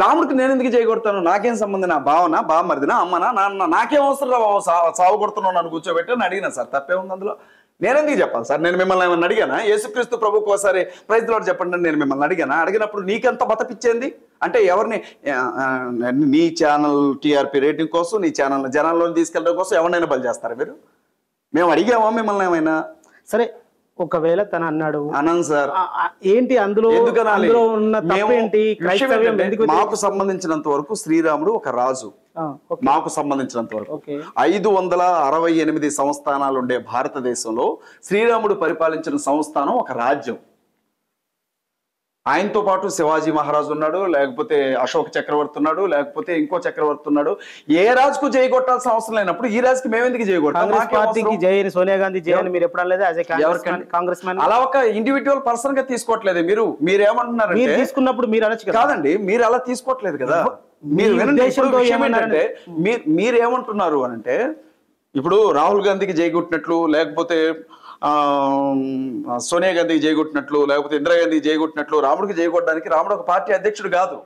రాముడికి నేను ఎందుకు చేయగొడతాను? నాకేం సంబంధం? నా బావనా, బావమరిదినా, అమ్మనా, నాన్న, నాకేం అవసరం సాగు కొడుతున్నావు నన్ను కూర్చోబెట్టి అని అడిగినా సార్. తప్పే ఉంది అందులో? నేనెందుకు చెప్పాలి సార్? నేను మిమ్మల్ని ఏమన్నా అడిగానా? యేసుక్రీస్తు ప్రభువుకు ఒకసారి ప్రైజ్ లార్డ్ చెప్పండి అని నేను మిమ్మల్ని అడిగానా? అడిగినప్పుడు నీకెంత బతపిచ్చేంది అంటే ఎవరిని? నీ ఛానల్ టీఆర్పీ రేటింగ్ కోసం, నీ ఛానల్ జనాల్లో తీసుకెళ్ళడం కోసం ఎవరినైనా బలి చేస్తారా మీరు? మేము అడిగామా మిమ్మల్ని ఏమైనా? సరే, ఒకవేళ తను అన్నాడు అనంత్ సార్, ఏంటి అందులో ఉన్న తప్పేంటి? మాకు సంబంధించినంత వరకు శ్రీరాముడు ఒక రాజు. మాకు సంబంధించినంత వరకు 568 సంస్థానాలు ఉండే భారతదేశంలో శ్రీరాముడు పరిపాలించిన సంస్థానం ఒక రాజ్యం. ఆయనతో పాటు శివాజీ మహారాజు ఉన్నాడు, లేకపోతే అశోక్ చక్రవర్తి ఉన్నాడు, లేకపోతే ఇంకో చక్రవర్తి ఉన్నాడు. ఏ రాజుకు జై కొట్టాల్సిన అవసరం లేనప్పుడు ఈ రాజుకి మేమెందుకు జై కొట్టాలి? సోనియా గాంధీ జై అని మీరు ఎప్పుడు కాంగ్రెస్ అలా ఒక ఇండివిజువల్ పర్సన్ గా తీసుకోవట్లేదు. మీరేమంటున్నారు తీసుకున్నప్పుడు మీరు అనొచ్చు కాదండి, మీరు అలా తీసుకోవట్లేదు కదా. మీరు ఏంటంటే మీరేమంటున్నారు అని అంటే, ఇప్పుడు రాహుల్ గాంధీకి జై కొట్టినట్లు, లేకపోతే సోనియా గాంధీకి జై కొట్టినట్లు, లేకపోతే ఇందిరాగాంధీకి జై కొట్టినట్లు రాముడికి జై కొట్టడానికి రాముడు ఒక పార్టీ అధ్యక్షుడు కాదు.